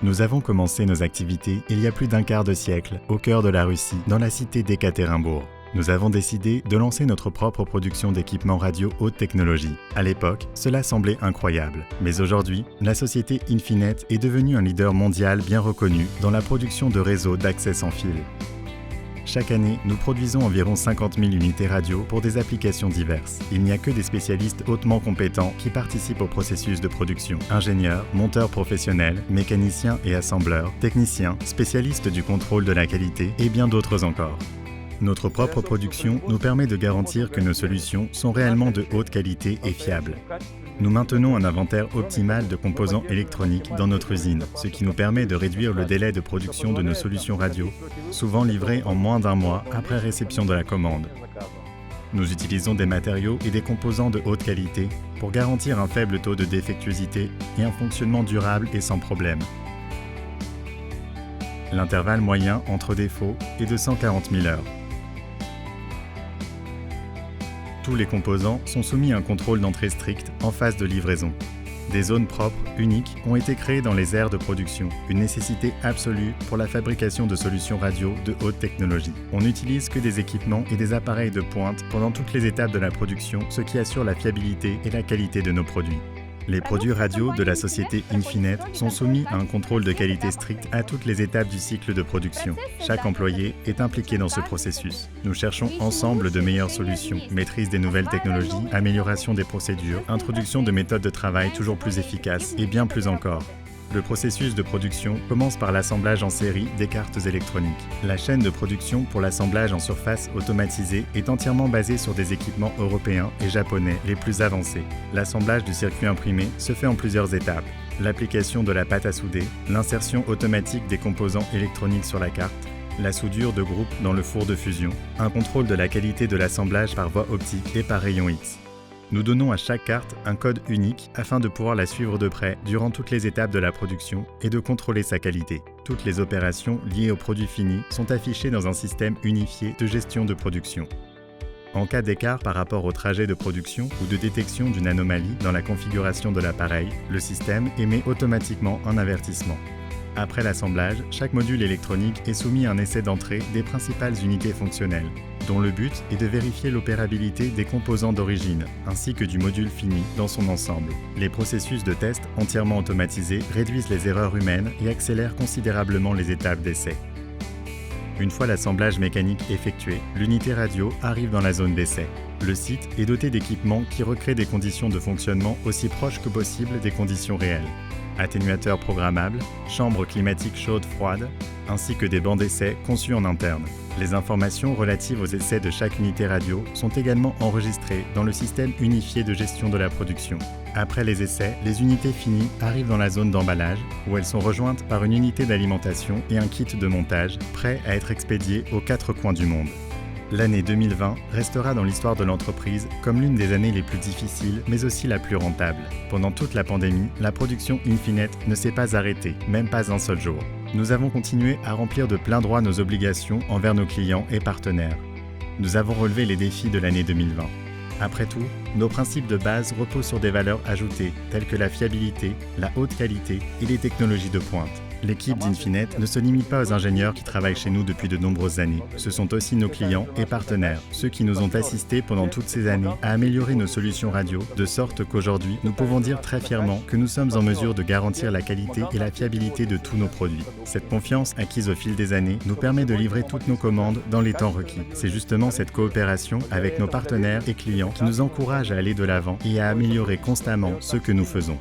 Nous avons commencé nos activités il y a plus d'un quart de siècle, au cœur de la Russie, dans la cité d'Ekaterinbourg. Nous avons décidé de lancer notre propre production d'équipements radio haute technologie. À l'époque, cela semblait incroyable. Mais aujourd'hui, la société Infinet est devenue un leader mondial bien reconnu dans la production de réseaux d'accès sans fil. Chaque année, nous produisons environ 50 000 unités radio pour des applications diverses. Il n'y a que des spécialistes hautement compétents qui participent au processus de production. Ingénieurs, monteurs professionnels, mécaniciens et assembleurs, techniciens, spécialistes du contrôle de la qualité et bien d'autres encore. Notre propre production nous permet de garantir que nos solutions sont réellement de haute qualité et fiables. Nous maintenons un inventaire optimal de composants électroniques dans notre usine, ce qui nous permet de réduire le délai de production de nos solutions radio, souvent livrées en moins d'un mois après réception de la commande. Nous utilisons des matériaux et des composants de haute qualité pour garantir un faible taux de défectuosité et un fonctionnement durable et sans problème. L'intervalle moyen entre défauts est de 140 000 heures. Tous les composants sont soumis à un contrôle d'entrée strict en phase de livraison. Des zones propres, uniques, ont été créées dans les aires de production, une nécessité absolue pour la fabrication de solutions radio de haute technologie. On n'utilise que des équipements et des appareils de pointe pendant toutes les étapes de la production, ce qui assure la fiabilité et la qualité de nos produits. Les produits radio de la société Infinet sont soumis à un contrôle de qualité strict à toutes les étapes du cycle de production. Chaque employé est impliqué dans ce processus. Nous cherchons ensemble de meilleures solutions, maîtrise des nouvelles technologies, amélioration des procédures, introduction de méthodes de travail toujours plus efficaces et bien plus encore. Le processus de production commence par l'assemblage en série des cartes électroniques. La chaîne de production pour l'assemblage en surface automatisée est entièrement basée sur des équipements européens et japonais les plus avancés. L'assemblage du circuit imprimé se fait en plusieurs étapes. L'application de la pâte à souder, l'insertion automatique des composants électroniques sur la carte, la soudure de groupe dans le four de fusion, un contrôle de la qualité de l'assemblage par voie optique et par rayon X. Nous donnons à chaque carte un code unique afin de pouvoir la suivre de près durant toutes les étapes de la production et de contrôler sa qualité. Toutes les opérations liées au produit fini sont affichées dans un système unifié de gestion de production. En cas d'écart par rapport au trajet de production ou de détection d'une anomalie dans la configuration de l'appareil, le système émet automatiquement un avertissement. Après l'assemblage, chaque module électronique est soumis à un essai d'entrée des principales unités fonctionnelles, dont le but est de vérifier l'opérabilité des composants d'origine, ainsi que du module fini dans son ensemble. Les processus de test entièrement automatisés réduisent les erreurs humaines et accélèrent considérablement les étapes d'essai. Une fois l'assemblage mécanique effectué, l'unité radio arrive dans la zone d'essai. Le site est doté d'équipements qui recréent des conditions de fonctionnement aussi proches que possible des conditions réelles. Atténuateurs programmables, chambres climatiques chaudes-froides, ainsi que des bancs d'essai conçus en interne. Les informations relatives aux essais de chaque unité radio sont également enregistrées dans le système unifié de gestion de la production. Après les essais, les unités finies arrivent dans la zone d'emballage, où elles sont rejointes par une unité d'alimentation et un kit de montage, prêt à être expédié aux 4 coins du monde. L'année 2020 restera dans l'histoire de l'entreprise comme l'une des années les plus difficiles, mais aussi la plus rentable. Pendant toute la pandémie, la production Infinet ne s'est pas arrêtée, même pas un seul jour. Nous avons continué à remplir de plein droit nos obligations envers nos clients et partenaires. Nous avons relevé les défis de l'année 2020. Après tout, nos principes de base reposent sur des valeurs ajoutées, telles que la fiabilité, la haute qualité et les technologies de pointe. L'équipe d'Infinet ne se limite pas aux ingénieurs qui travaillent chez nous depuis de nombreuses années. Ce sont aussi nos clients et partenaires, ceux qui nous ont assistés pendant toutes ces années à améliorer nos solutions radio, de sorte qu'aujourd'hui, nous pouvons dire très fièrement que nous sommes en mesure de garantir la qualité et la fiabilité de tous nos produits. Cette confiance acquise au fil des années nous permet de livrer toutes nos commandes dans les temps requis. C'est justement cette coopération avec nos partenaires et clients qui nous encourage à aller de l'avant et à améliorer constamment ce que nous faisons.